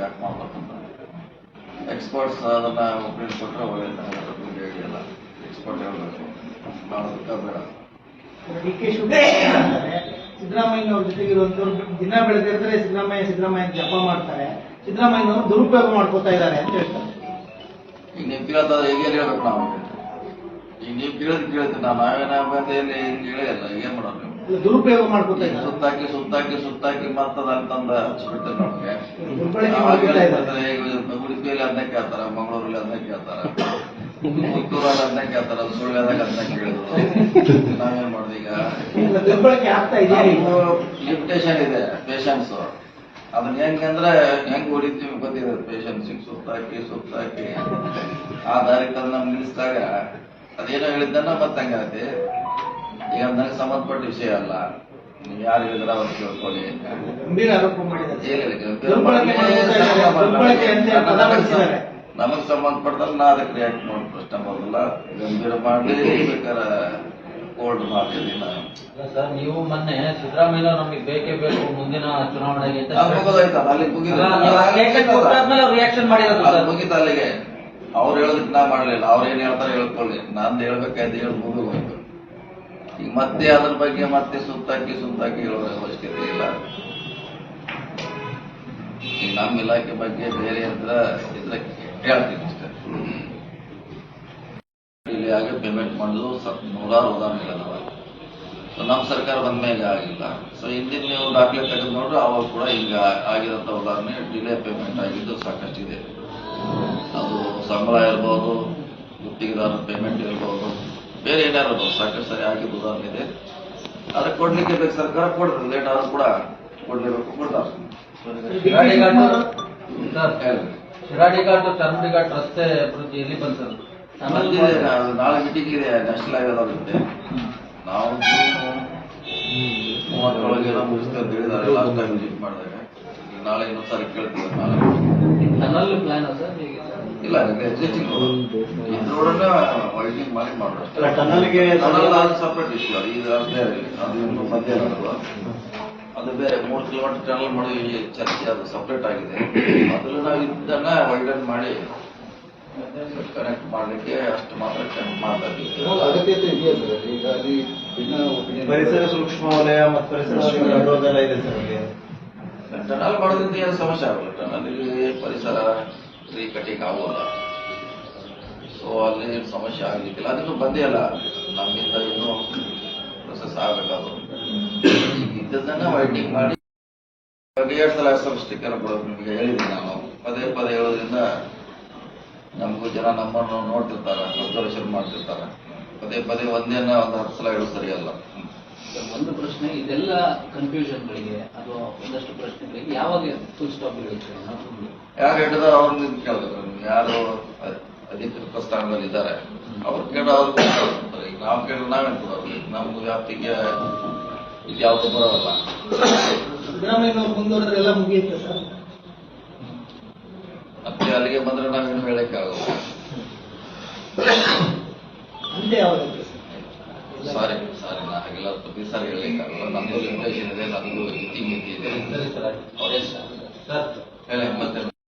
ಯಾಕೆ ಮಾಡ್ಬೇಕಂತ ಎಕ್ಸ್ಪರ್ಟ್ಸ್ ಅದನ್ನ ಒಪ್ಪಿಗೆ ಕೊಟ್ಟರೆ ಒಳ್ಳೆಯದು ಹೇಳಿಲ್ಲ. ಎಕ್ಸ್ಪರ್ಟ್ ಹೇಳಬೇಕು ಮಾಡೋದಕ್ಕೆ ಬೇಡ. ಡಿ ಕೆ ಶಿವಕುಮಾರ್ ಸಿದ್ದರಾಮಯ್ಯನವ್ರ ಜೊತೆಗಿರುವಂತವ್ರು ದಿನ ಬೆಳೆದಿರ್ತಾರೆ. ಸಿದ್ದರಾಮಯ್ಯ ಜಪ ಮಾಡ್ತಾರೆ. ಸಿದ್ದರಾಮಯ್ಯನವರು ದುರುಪಯೋಗ ಮಾಡ್ಕೋತಾ ಇದ್ದಾರೆ ಅಂತ ಹೇಳ್ತಾರೆ. ಈಗ ನೀವು ಕೇಳ್ತಾ ಹೇಗೆ ಹೇಳ್ಬೇಕು ನಾವು? ಈಗ ನೀವು ಕೇಳ್ತೀವಿ ನಾವೇನಾಗೇಲಿ ಹಿಂಗೆ ಹೇಳಿಲ್ಲ. ಏನ್ ಮಾಡೋದು ನೀವು? ದುರುಪಯೋಗ ಮಾಡ್ಕೋತಾ ಇದ್ದಾರೆ. ಸುತ್ತಾಕಿ ಮತ್ತದ ಅಂತಂದ ಹಚ್ಚಿಬಿಡ್ತಾರೆ ನಮಗೆ. ಉಡುಪಿಯಲ್ಲಿ ಅದನ್ನ ಕೇಳ್ತಾರ, ಮಂಗಳೂರಲ್ಲಿ ಅದನ್ನ ಕೇಳ್ತಾರ, ಪುತ್ತೂರಲ್ಲಿ ಅದನ್ನ ಕೇಳ್ತಾರ, ಸುಳ್ಳ್ಯದಾಗ ಅದನ್ನ ಕೇಳಿದ್ರು. ನಾವೇನ್ ಮಾಡೋದು ಈಗ? ಲಿಮಿಟೇಷನ್ ಇದೆ ಪೇಷನ್ಸ್. ಅದನ್ನ ಹೆಂಗಂದ್ರೆ ಹೆಂಗ್ ಹೊಡಿತೀವಿ ಗೊತ್ತಿದೆ. ಪೇಷನ್ಸಿಗೆ ಸುತ್ತಾಕಿ ಆ ದಾರಿ ತಂದು ನಮ್ಗೆ ನಿಲ್ಲಿಸಿದಾಗ ಅದೇನೋ ಹೇಳಿದ್ದನ್ನ ಮತ್ತೆ ಹಂಗಾಗತ್ತೆ. ಈಗ ನನಗೆ ಸಂಬಂಧಪಟ್ಟ ವಿಷಯ ಅಲ್ಲ. ನೀವು ಯಾರು ಹೇಳಿದ್ರೆ ಅವ್ರು ಕೇಳ್ಕೊಳ್ಳಿ. ನಮಗ್ ಸಂಬಂಧಪಟ್ಟದಲ್ಲಿ ನಾ ಅದಕ್ಕೆ ರಿಯಾಕ್ಟ್ ಮಾಡಿ ಪ್ರಶ್ನೆ ಮಾಡೋದಿಲ್ಲ. ಗಂಭೀರ ಮಾಡಲಿ, ಬೇಕಾದ್ರೆ ಕೋಲ್ಡ್ ಮಾಡ್ತೀನಿ ನಾನು. ಸರ್, ನೀವು ಮೊನ್ನೆ ಸಿದ್ದರಾಮಯ್ಯ ನಮಗೆ ಬೇಕೇ ಬೇಕು ಮುಂದಿನ ಚುನಾವಣೆಗೆ ಅಲ್ಲಿ ರಿಯಾಕ್ಷನ್ ಮಾಡಿರೋದು ಮುಗಿತ ಅಲ್ಲಿಗೆ. ಅವ್ರು ಹೇಳೋದಕ್ಕೆ ನಾ ಮಾಡಲಿಲ್ಲ. ಅವ್ರು ಏನ್ ಹೇಳ್ತಾರೆ ಹೇಳ್ಕೊಳ್ಳಿ. ನಂದು ಹೇಳ್ಬೇಕಾಯ್ತು, ಹೇಳಿ ಮುಗಿದು ಈಗ ಮತ್ತೆ ಅದ್ರ ಬಗ್ಗೆ ಮತ್ತೆ ಸುತ್ತಾಕಿ ಹೇಳೋ ಅವಶ್ಯಕತೆ ಇಲ್ಲ. ಈಗ ನಮ್ಮ ಇಲಾಖೆ ಬಗ್ಗೆ ಬೇರೆ ಇದ್ರೆ ಹೇಳ್ತೀನಿ ಅಷ್ಟೇ. ಇಲ್ಲಿ ಆಗಿ ಪೇಮೆಂಟ್ ಮಾಡೋದು ನೂರಾರು ಉದಾಹರಣೆಗಳದಾವ. ಸೊ ನಮ್ಮ ಸರ್ಕಾರ ಬಂದ ಮೇಲೆ ಆಗಿಲ್ಲ. ಸೊ ಹಿಂದಿನ ನೀವು ದಾಖಲೆ ತೆಗೆದು ನೋಡ್ರೆ ಅವಾಗ ಕೂಡ ಈಗ ಆಗಿರೋಂಥ ಉದಾಹರಣೆ ಡಿಲೇ ಪೇಮೆಂಟ್ ಆಗಿದ್ದು ಸಾಕಷ್ಟಿದೆ. ಅದು ಸಂಬಳ ಇರ್ಬೋದು, ಗುತ್ತಿಗೆದಾರರ ಪೇಮೆಂಟ್ ಇರ್ಬೋದು, ಬೇರೆ ಏನಾರು ಇರ್ಬೋದು, ಸಾಕಷ್ಟು ಸರಿ ಆಗಿದ್ದು ಉದಾಹರಣೆ ಇದೆ. ಅದಕ್ಕೆ ಕೊಡ್ಲಿಕ್ಕೆ ಬೇಕು, ಸರ್ಕಾರ ಕೊಡ್ತದೆ. ಲೇಟ್ ಆದ್ರೂ ಕೂಡ ಕೊಡ್ಲೇಬೇಕು, ಕೊಡ್ತಾರೆ. ಶಿರಾಡಿ ಘಾಟ್ ಚಾಮುಂಡಿ ಘಾಟ್ ರಸ್ತೆ ಅಭಿವೃದ್ಧಿ ಎಲ್ಲಿ ಬಂತು? ನಾಳೆ ಮೀಟಿಂಗ್ ಇದೆ ನ್ಯಾಷನಲ್ ಹೈವೇದಾಗುತ್ತೆ. ನಾವು 30 ಮುಗಿಸ್ತೇವೆ ಅಂತ ಹೇಳಿದ್ದಾರೆ ಲಾಸ್ಟ್ ಟೈಮ್ ವಿಸಿಟ್ ಮಾಡಿದಾಗ. ಈಗ ನಾಳೆ ಇನ್ನೊಂದು ಸಾರಿ ಕೇಳ್ತೀವಿ. ನಾಳೆ ಟನಲ್ ಪ್ಲಾನ್ ಇಲ್ಲ, ಎಕ್ಸಿಸ್ಟಿಂಗ್ ರೋಡನ್ನ ವೈಡಿಂಗ್ ಮಾಡಿ ಮಾಡೋದು. Tunnel separate issue. ಈಗ ಬೇರೆ ಅದು ಮಧ್ಯ ಅದು ಬೇರೆ 3 ಕಿಲೋಮೀಟರ್ ಟನಲ್ ಮಾಡಿ ಚರ್ಚೆ, ಅದು ಸಪ್ರೇಟ್ ಆಗಿದೆ. ಅದ್ರಲ್ಲಿ ನಾವು ಇದನ್ನ ವೈಡನ್ ಮಾಡಿ ಕನೆಕ್ಟ್ ಮಾಡ್ಲಿಕ್ಕೆ ಅಷ್ಟು ಮಾತ್ರ ಕನೆಕ್ಟ್ ಮಾಡ್ತಾ ಇದ್ದೀವಿ. ಅಗತ್ಯತೆ ಇದೆಯಾ ಸರ್? ಈಗ ಅಲ್ಲಿ ಪರಿಸರ ಸೂಕ್ಷ್ಮ ವಲಯ ಮತ್ತು ಪರಿಸರ ಇದೆ ಸರ್. ಟನಲ್ ಮಾಡೋದ್ರಿಂದ ಏನು ಸಮಸ್ಯೆ ಆಗಲ್ಲ. ಟನಲ್ಗೆ ಪರಿಸರ ಕಟ್ಟಿಗೆ ಆಗೋಲ್ಲ. ಸೊ ಅಲ್ಲಿ ಸಮಸ್ಯೆ ಆಗ್ಲಿಕ್ಕಿಲ್ಲ. ಅದನ್ನು ಬಂದೇ ಅಲ್ಲ, ನಮ್ಮಿಂದ ಇನ್ನೂ ಪ್ರೊಸೆಸ್ ಆಗಬೇಕಾದ್ರು. ಇದ್ದದನ್ನ ವೈಟಿಂಗ್ ಮಾಡಿ 2 ಸಲ ಸ್ಟಿಕ್ಕರ್ ಕೊಡೋದು ನಿಮಗೆ ಹೇಳಿದ್ದೀನಿ ನಾನು. ಪದೇ ಹೇಳೋದ್ರಿಂದ ನಮಗೂ ಜನ ನಮ್ಮನ್ನು ನೋಡ್ತಿರ್ತಾರೆ, ಅಬ್ಸರ್ವೇಷನ್ ಮಾಡ್ತಿರ್ತಾರೆ. ಪದೇ ಒಂದೇನ 10 ಸಲ ಹೇಳೋದು ಸರಿಯಲ್ಲ. ಒಂದು ಪ್ರಶ್ನೆ, ಇದೆಲ್ಲ ಕನ್ಫ್ಯೂಷನ್ಗಳಿಗೆ ಅಥವಾ ಒಂದಷ್ಟು ಪ್ರಶ್ನೆಗಳಿಗೆ ಯಾವಾಗ ಫುಲ್ ಸ್ಟಾಪ್ ಯಾರು ಹೇಳಿದಾರೆ ಅವ್ರನ್ನ ಕೇಳ್ಬೇಕು. ಯಾರು ಅಧಿಕೃತ ಸ್ಥಾನದಲ್ಲಿ ಇದ್ದಾರೆ ಅವ್ರು ಕೇಳ ಅವ್ರು ಕೊಡ್ತಾರೆ. ಈಗ ನಾವು ಕೇಳಿದ್ರೆ ನಾವೇನು ಕೊಡೋದು? ನಮ್ಮ ವ್ಯಾಪ್ತಿಗೆ ಇದು ಯಾವುದು ಬರೋಲ್ಲ. ಸಿದ್ದರಾಮಯ್ಯನವ್ರು ಮುಂದುವರೆದ್ರೆ ಎಲ್ಲ ಮುಗಿಯುತ್ತೆ ಸರ್. ಮತ್ತೆ ಅಲ್ಲಿಗೆ ಬಂದ್ರೆ ನಾವೇನು ಹೇಳಕ್ಕಾಗಲ್ಲ. ಅಂತೆ ಯಾವಾಗ? ಸಾರಿ ನಾ ಹಾಗೆಲ್ಲ ಪ್ರತಿ ಸಾರಿ ಹೇಳಕ್ಕಾಗಲ್ಲ. ನಮ್ದು ಲಿಮಿಟೇಷನ್ ಇದೆ, ನಮ್ದು ಇತಿ ಮಿತಿ ಇದೆ. ಸರ್ ಹೇಳಿ ಮತ್ತೆ